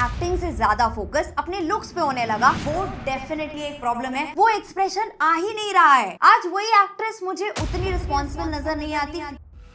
Acting से ज्यादा focus अपने लुक्स पे होने लगा, वो डेफिनेटली एक प्रॉब्लम है। वो एक्सप्रेशन आ ही नहीं रहा है। आज वही एक्ट्रेस मुझे उतनी रिस्पॉन्सिबल नजर नहीं आती।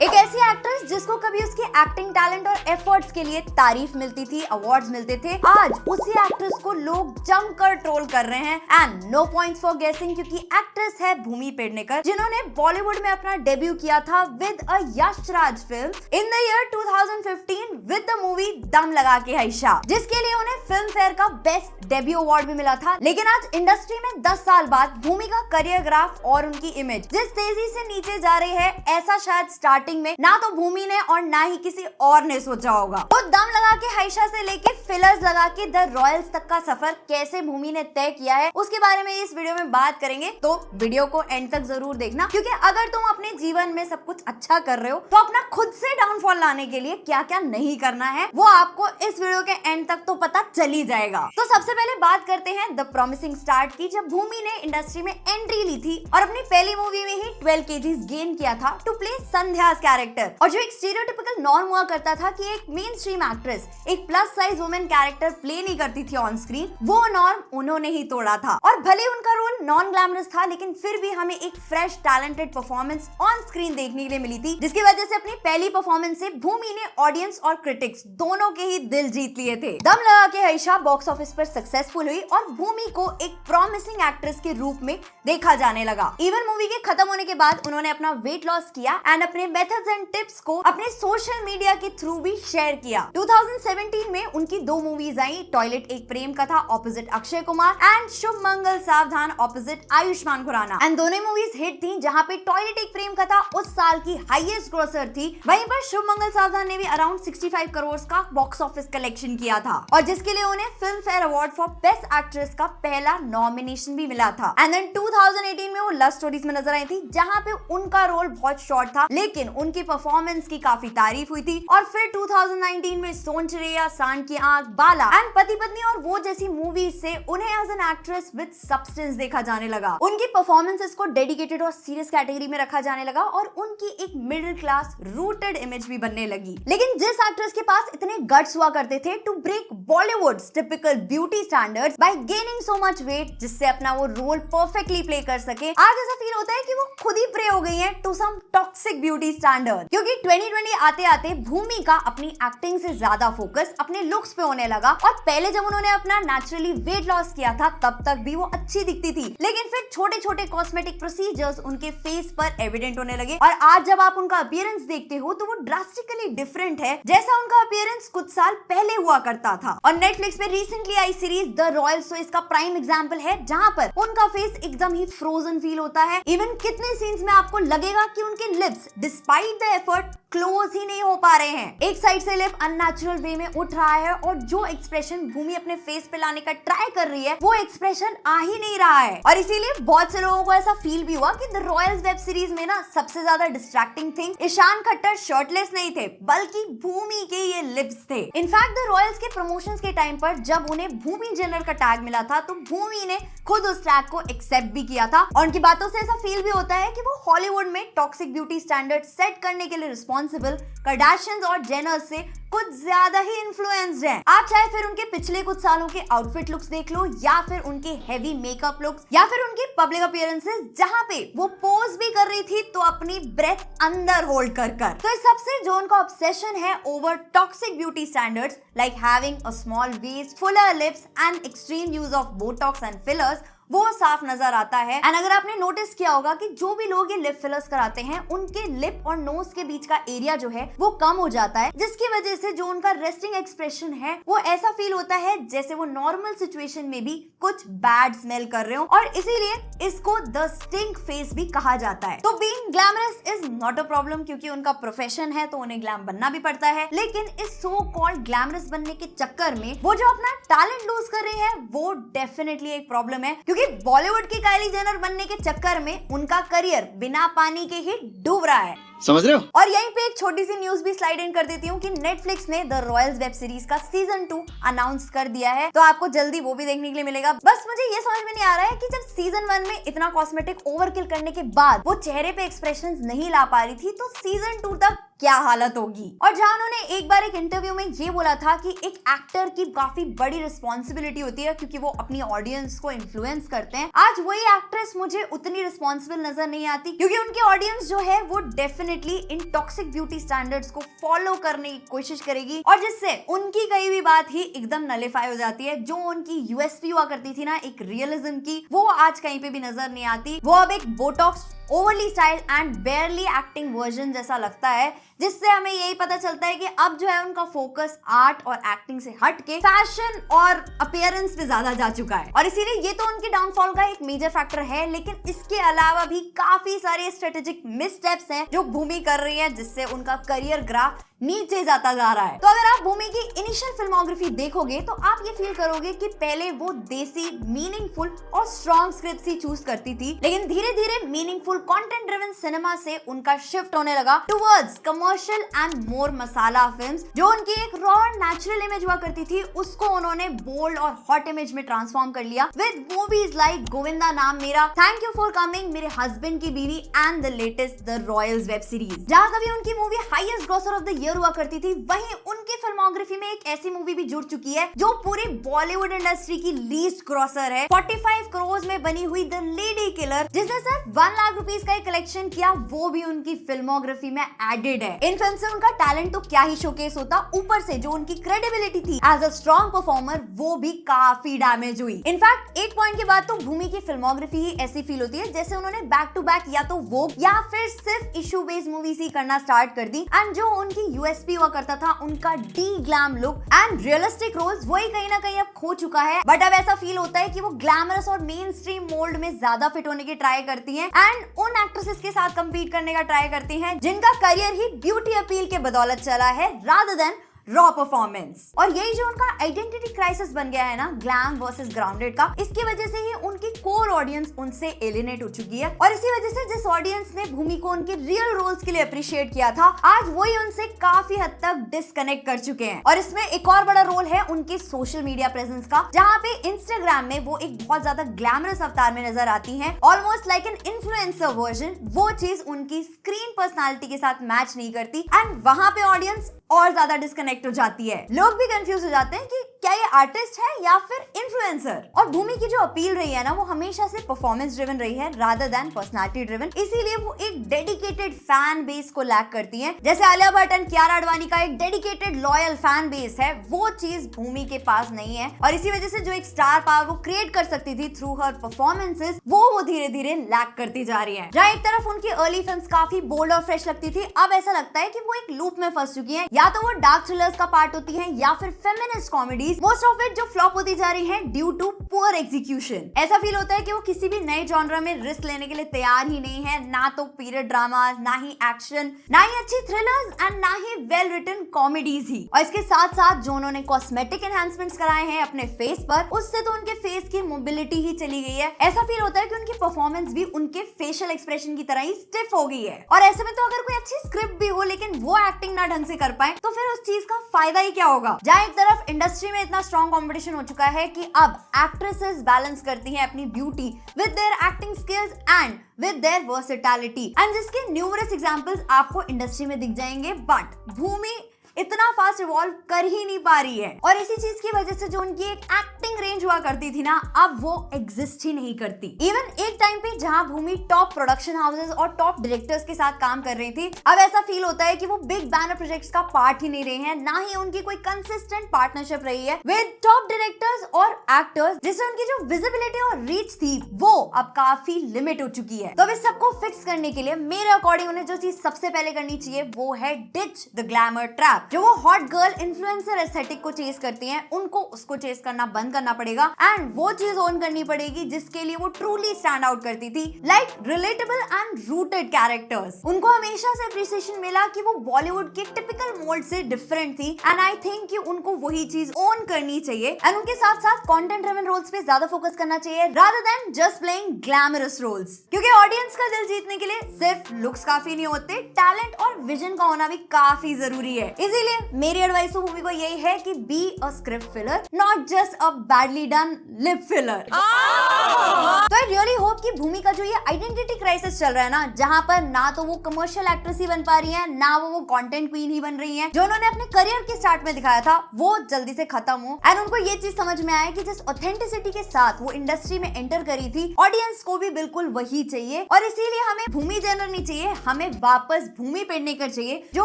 एक ऐसी एक्ट्रेस जिसको कभी उसके एक्टिंग टैलेंट और एफर्ट्स के लिए तारीफ मिलती थी, अवार्ड्स मिलते थे, आज उसी एक्ट्रेस को लोग जमकर ट्रोल कर रहे हैं। एंड नो पॉइंट्स फॉर गेसिंग, क्योंकि एक्ट्रेस है भूमि पेडनेकर, जिन्होंने बॉलीवुड में अपना डेब्यू किया था with a Yash Raj film in the year 2015 with the movie दम लगा के हैशा, जिसके लिए उन्हें फिल्म फेयर का बेस्ट डेब्यू अवार्ड भी मिला था। लेकिन आज इंडस्ट्री में 10 साल बाद भूमि का करियर ग्राफ और उनकी इमेज जिस तेजी से नीचे जा रही है, ऐसा शायद स्टार्टिंग में ना तो भूमि ने और ना ही किसी और ने सोचा होगा। तो दम लगा के हैशा से लेके फिलर्स लगा के द रॉयल्स तक का सफर कैसे भूमि ने तय किया है, उसके बारे में इस वीडियो में बात करेंगे। तो वीडियो को एंड तक जरूर देखना, क्योंकि अगर तुम अपने जीवन में सब कुछ अच्छा कर रहे हो तो अपना खुद से डाउनफॉल लाने के लिए क्या क्या नहीं करना है, वो आपको इस वीडियो के एंड तक तो पता चल ही जाएगा। तो सबसे पहले बात करते हैं द प्रॉमिसिंग स्टार्ट की, जब भूमि ने इंडस्ट्री में एंट्री ली थी और अपनी पहली मूवी में ही 12 kgs गेन किया था टू प्ले संध्या कैरेक्टर। और जो एक स्टीरियोटिपिकल नॉर्म हुआ करता था कि एक मेन स्ट्रीम एक्ट्रेस एक plus size women character play नहीं करती थी ऑन स्क्रीन, वो नॉर्म उन्होंने ही तोड़ा था। और भले उनका रोल नॉन ग्लैमरस था, लेकिन फिर भी हमें एक fresh talented performance on screen देखने के लिए मिली थी, जिसकी वजह से अपनी पहली परफॉर्मेंस से भूमि ने ऑडियंस और क्रिटिक्स दोनों के ही दिल जीत लिए थे। दम लगा के हैशा बॉक्स ऑफिस पर सक्सेसफुल हुई और भूमि को एक प्रॉमिसिंग एक्ट्रेस के रूप में देखा जाने लगा। इवन मूवी के खत्म होने के बाद उन्होंने अपना वेट लॉस किया एंड अपने मेथड्स एंड टिप्स को अपने सोशल मीडिया के थ्रू भी शेयर किया। 2017 में उनकी 2 मूवीज आई, टॉयलेट एक प्रेम कथा ऑपोजिट अक्षय कुमार एंड शुभ मंगल सावधान ऑपोजिट आयुष्मान खुराना। एंड दोनों मूवीज हिट थी, जहां पे टॉयलेट एक प्रेम कथा उस साल की हाईएस्ट ग्रोसर थी, वहीं पर शुभ मंगल सावधान ने भी अराउंड 65 करोड़ का बॉक्स ऑफिस कलेक्शन किया था, और जिसके लिए उन्हें film fair award for best actress का पहला नॉमिनेशन भी मिला था। एंड देन 2018 में वो लव स्टोरीज में नजर आई थी, जहां पे उनका रोल बहुत शॉर्ट था, लेकिन उनकी परफॉर्मेंस की काफी तारीफ हुई थी। और फिर 2019 में सोन चिड़ैया, सांड की आंख, बाला एंड पति पत्नी और वो जैसी मूवीज से उन्हें as an actress with substance देखा जाने लगा। उनकी परफॉर्मेंसेस को डेडिकेटेड और सीरियस कैटेगरी में रखा जाने लगा और उनकी एक मिडिल क्लास रूटेड इमेज भी बनने लगी। लेकिन जिस एक्ट्रेस के पास इतने गट्स हुआ करते थे to break Bollywood's typical beauty standards by gaining so much weight, जिससे अपना वो रोल परफेक्टली प्ले कर सके, आज ऐसा फील होता है कि वो खुद ही प्रे हो गई है to some toxic beauty standard. क्योंकि 2020 आते आते भूमि का अपनी एक्टिंग से ज्यादा फोकस अपने लुक्स पे होने लगा, और पहले जब उन्होंने अपना नेचुरली वेट लॉस किया था तब तक भी वो अच्छी दिखती थी, लेकिन फिर छोटे छोटे कॉस्मेटिक प्रोसीजर्स उनके फेस पर एविडेंट होने लगे, और आज जब आप उनका अपीयरेंस देखते हो तो वो ड्रास्टिकली डिफरेंट है जैसा उनका अपीयरेंस कुछ साल पहले हुआ करता था। और नेटफ्लिक्स पे recently I series the Royals तो इसका प्राइम एग्जांपल है, जहां पर उनका फेस एकदम ही फ्रोजन फील होता है। इवन कितने सीन्स में आपको लगेगा कि उनके lips despite the effort close ही नहीं हो पा रहे हैं। एक साइड से लिप अननेचुरल वे में उठ रहा है, और जो एक्सप्रेशन भूमि अपने फेस पे लाने का ट्राई कर रही है वो एक्सप्रेशन आ ही नहीं रहा है। और इसीलिए बहुत से लोगों को ऐसा फील भी हुआ कि द रॉयल्स वेब सीरीज में ना सबसे ज्यादा distracting thing Ishaan Khattar shirtless नहीं थे, बल्कि भूमि के ये लिप्स थे। इनफैक्ट द रॉयल्स के प्रमोशंस के टाइम पर जब उन्हें भूमि जेनर का टैग मिला था तो भूमि ने खुद उस टैग को एक्सेप्ट भी किया था, और उनकी बातों से ऐसा फील भी होता है कि वो हॉलीवुड में टॉक्सिक ब्यूटी स्टैंडर्ड सेट करने के लिए रिस्पॉन्सिबल कार्डाशियंस और जेनर्स से कुछ ज्यादा ही इन्फ्लुएंस्ड हैं। आप चाहे फिर उनके पिछले कुछ सालों के आउटफिट लुक्स देख लो, या फिर उनके हेवी मेकअप लुक्स, या फिर उनके पब्लिक अपीयरेंसेस जहां पे वो पोज भी कर रही थी तो अपनी ब्रेथ अंदर होल्ड कर कर। तो इस सबसे जो उनका ऑब्सेशन है over toxic beauty standards like having a small waist, fuller lips and extreme use of Botox and fillers, वो साफ नजर आता है। एंड अगर आपने नोटिस किया होगा कि जो भी लोग ये लिप फिलर्स कराते हैं उनके लिप और नोज के बीच का एरिया जो है वो कम हो जाता है, जिसकी वजह से जो उनका रेस्टिंग एक्सप्रेशन है वो ऐसा फील होता है जैसे वो नॉर्मल सिचुएशन में भी कुछ बैड स्मेल कर रहे हो, और इसीलिए इसको द स्टिंक फेस भी कहा जाता है। तो being glamorous is not a problem, क्योंकि उनका प्रोफेशन है तो उन्हें ग्लैम बनना भी पड़ता है, लेकिन इस सो कॉल्ड ग्लैमरस बनने के चक्कर में वो जो अपना टैलेंट लूज कर रही है वो डेफिनेटली एक प्रॉब्लम है। क्योंकि बॉलीवुड की काइली जेनर बनने के चक्कर में उनका करियर बिना पानी के ही डूब रहा है। समझ रहे हो? और यहीं पे एक छोटी सी न्यूज भी स्लाइड इन कर देती हूँ कि नेटफ्लिक्स ने द रॉयल्स वेब सीरीज का सीजन 2 अनाउंस कर दिया है, तो आपको जल्दी वो भी देखने के लिए मिलेगा। बस मुझे ये समझ में नहीं आ रहा है कि जब सीजन 1 में इतना कॉस्मेटिक ओवरकिल करने के बाद वो चेहरे पे एक्सप्रेशंस नहीं ला पा रही थी, तो सीजन 2 तक क्या हालत होगी। और जहां उन्होंने एक बार एक इंटरव्यू में ये बोला था कि एक एक्टर की काफी बड़ी रिस्पॉन्सिबिलिटी होती है क्योंकि वो अपनी ऑडियंस को इन्फ्लुएंस करते हैं। आज वही एक्ट्रेस मुझे उतनी रिस्पॉन्सिबल नजर नहीं आती क्योंकि उनकी ऑडियंस जो है वो definitely in toxic beauty standards को फॉलो करने की कोशिश करेगी और जिससे उनकी कही हुई बात ही एकदम नलिफाई हो जाती है। जो उनकी यूएसपी हुआ करती थी ना एक रियलिज्म की, वो आज कहीं पे भी नजर नहीं आती। वो अब एक Botox overly style and बेयरली acting version जैसा लगता है, जिससे हमें यही पता चलता है कि अब जो है उनका फोकस आर्ट और एक्टिंग से हट के फैशन और अपीयरेंस पे ज्यादा जा चुका है। और इसीलिए ये तो उनके डाउनफॉल का एक मेजर फैक्टर है, लेकिन इसके अलावा भी काफी सारे स्ट्रेटेजिक मिसस्टेप्स हैं जो भूमि कर रही है, जिससे उनका करियर ग्राफ नीचे जाता जा रहा है। तो अगर आप भूमि की इनिशियल फिल्मोग्राफी देखोगे तो आप ये फील करोगे कि पहले वो देसी, मीनिंगफुल और स्ट्रॉन्ग स्क्रिप्ट ही चूज करती थी, लेकिन धीरे धीरे मीनिंगफुल कंटेंट ड्रिवन सिनेमा से उनका शिफ्ट होने लगा towards commercial and more masala films. जो उनकी एक रॉ एंड नेचुरल इमेज हुआ करती थी उसको उन्होंने बोल्ड और हॉट इमेज में ट्रांसफॉर्म कर लिया विद मूवीज लाइक गोविंदा नाम मेरा, थैंक यू फॉर कमिंग, मेरे हस्बैंड की बीवी and the latest the Royals web series. जहां कभी उनकी movie highest grocer of the year हुआ करती थी, वहीं उनकी फिल्मोग्राफी में एक ऐसी मूवी भी जुड़ चुकी है जो पूरी बॉलीवुड इंडस्ट्री की लीस्ट ग्रॉसर है। 45 करोड़ में बनी हुई द लेडी किलर, जिसने सिर्फ 1 लाख रुपीस का एक कलेक्शन किया, वो भी उनकी फिल्मोग्राफी में एडेड है। इन फिल्म से उनका टैलेंट तो क्या ही शोकेस होता, ऊपर से जो उनकी क्रेडिबिलिटी थी एज अ स्ट्रॉन्ग परफॉर्मर वो भी काफी डैमेज हुई। इनफैक्ट एक पॉइंट के बाद तो भूमि की फिल्मोग्राफी ही ऐसी फील होती है जैसे उन्होंने बैक टू बैक या तो वोग या फिर सिर्फ इशू बेस्ड मूवीज ही करना स्टार्ट कर दी। एंड जो उनकी यूएसपी हुआ करता था, उनका de glam look and realistic roles, वही कहीं ना कहीं अब खो चुका है। बट अब ऐसा फील होता है कि वो ग्लैमरस और मेन स्ट्रीम मोल्ड में ज्यादा फिट होने की ट्राई करती हैं एंड उन एक्ट्रेसेस के साथ कंपीट करने का ट्राई करती हैं जिनका करियर ही ब्यूटी अपील के बदौलत चला है रादर देन रॉ परफॉर्मेंस। और यही जो उनका आइडेंटिटी क्राइसिस बन गया है ना, ग्लैम वर्सेस ग्राउंडेड का, इसकी वजह से ही उनकी कोर ऑडियंस उनसे एलिनेट हो चुकी है। और इसी वजह से जिस ऑडियंस ने भूमि को उनके रियल रोल्स के लिए अप्रिशिएट किया था, आज वही उनसे काफी हद तक डिस्कनेक्ट कर चुके हैं। और इसमें एक और बड़ा रोल है उनके सोशल मीडिया प्रेजेंस का, जहाँ पे इंस्टाग्राम में वो एक बहुत ज्यादा ग्लैमरस अवतार में नजर आती हैं, almost like an influencer version. वो चीज उनकी स्क्रीन पर्सनालिटी के साथ मैच नहीं करती एंड वहां पे ऑडियंस और ज्यादा डिस्कनेक्ट हो जाती है। लोग भी कंफ्यूज हो जाते हैं कि क्या ये आर्टिस्ट है या फिर इन्फ्लुएंसर। और भूमि की जो अपील रही है ना, वो हमेशा से परफॉर्मेंस ड्रिवन रही है रादर देन पर्सनालिटी ड्रिवन, इसीलिए वो एक डेडिकेटेड फैन बेस को लैक करती हैं। जैसे आलिया भट्ट एंड कियारा आडवाणी का एक डेडिकेटेड लॉयल फैन बेस है, वो चीज भूमि के पास नहीं है। और इसी वजह से जो एक स्टार पावर वो क्रिएट कर सकती थी थ्रू हर परफॉर्मेंसेस, वो धीरे धीरे लैक करती जा रही है। जहाँ एक तरफ उनकी अर्ली फिल्म्स काफी बोल्ड और फ्रेश लगती थी, अब ऐसा लगता है कि वो एक लूप में फंस चुकी है। या तो वो डार्क थ्रिलर्स का पार्ट होती है या फिर feminist comedies, most of it जो फ्लॉप होती जा रही है ड्यू टू पुअर एग्जीक्यूशन। ऐसा फील होता है कि वो किसी भी नए जॉनर में रिस्क लेने के लिए तैयार ही नहीं है, ना तो पीरियड ड्रामास, ना ही एक्शन, ना ही अच्छी थ्रिलर्स एंड ना ही वेल रिटन कॉमेडीज ही। और इसके साथ साथ जो उन्होंने कॉस्मेटिक एनहांसमेंट्स कराए हैं अपने फेस पर, उससे तो उनके फेस की मोबिलिटी ही चली गई है। ऐसा फील होता है कि उनकी परफॉर्मेंस भी उनके फेशियल एक्सप्रेशन की तरह ही स्टिफ हो गई है। और ऐसे में तो अगर कोई अच्छी स्क्रिप्ट भी हो लेकिन वो एक्टिंग ना ढंग से कर पाए तो फिर उस चीज का फायदा ही क्या होगा। जहाँ एक तरफ इंडस्ट्री में इतना स्ट्रॉन्ग कंपटीशन हो चुका है कि अब एक्ट्रेसेस बैलेंस करती हैं अपनी beauty with their acting skills and with their versatility, and जिसके न्यूमरस एग्जांपल्स आपको इंडस्ट्री में दिख जाएंगे। बट भूमि इतना फास्ट इवॉल्व कर ही नहीं पा रही है। और इसी चीज की वजह से जो उनकी एक एक्टिंग रेंज हुआ करती थी ना, अब वो एग्जिस्ट ही नहीं करती। इवन एक टाइम पे जहां भूमि टॉप प्रोडक्शन हाउसेस और टॉप डायरेक्टर्स के साथ काम कर रही थी, अब ऐसा फील होता है कि वो बिग बैनर प्रोजेक्ट्स का पार्ट ही नहीं रहे हैं, ना ही उनकी कोई कंसिस्टेंट पार्टनरशिप रही है विद टॉप डायरेक्टर्स और एक्टर्स, जिससे उनकी जो विजिबिलिटी और रीच थी वो अब काफी लिमिट हो चुकी है। तो इस सबको फिक्स करने के लिए मेरे अकॉर्डिंग उन्हें जो चीज सबसे पहले करनी चाहिए वो है डिच द ग्लैमर ट्रैप। आप जो वो हॉट गर्ल इन्फ्लुएंसर एस्थेटिक को चेस करती हैं, उनको उसको चेस करना बंद करना पड़ेगा एंड वो चीज ओन करनी पड़ेगी जिसके लिए वो ट्रूली स्टैंड आउट करती थी, like relatable and rooted characters. उनको हमेशा से अप्रिसिएशन मिला कि वो बॉलीवुड के टिपिकल मोल्ड से डिफरेंट थी एंड आई थिंक कि उनको वही चीज ओन करनी चाहिए एंड उनके साथ साथ कंटेंट ड्रिवन रोल्स पे ज्यादा फोकस करना चाहिए rather than just playing glamorous roles, क्योंकि ऑडियंस का दिल जीतने के लिए सिर्फ लुक्स काफी नहीं होते, टैलेंट और विजन का होना भी काफी जरूरी है। इसीलिए मेरी एडवाइस तो मूवी को यही है कि be a script filler, not just a badly done lip filler. तो आई रियली होप कि भूमि का जो ये आइडेंटिटी क्राइसिस चल रहा है ना, जहां पर ना तो वो कमर्शियल एक्ट्रेस ही बन पा रही है, ना वो कंटेंट क्वीन ही बन रही है, जो उन्होंने अपने करियर के स्टार्ट में दिखाया था, वो जल्दी से खत्म हो एंड उनको ये चीज समझ में आए कि जिस ऑथेंटिसिटी के साथ वो इंडस्ट्री में एंटर करी थी, ऑडियंस को भी बिल्कुल वही चाहिए और इसीलिए हमें भूमि जेनर नहीं चाहिए, हमें वापस भूमि पेडनेकर चाहिए जो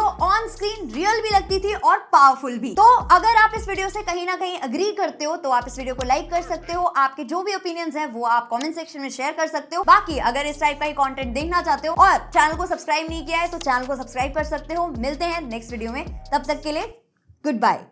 ऑन स्क्रीन रियल भी लगती थी और पावरफुल भी। तो अगर आप इस वीडियो से कहीं ना कहीं अग्री करते हो तो आप इस वीडियो को लाइक कर सकते हो, आपके जो भी ओपिनियंस हैं वो आप कमेंट सेक्शन में शेयर कर सकते हो। बाकी अगर इस टाइप का ही कंटेंट देखना चाहते हो और चैनल को सब्सक्राइब नहीं किया है तो चैनल को सब्सक्राइब कर सकते हो। मिलते हैं नेक्स्ट वीडियो में, तब तक के लिए गुड बाय।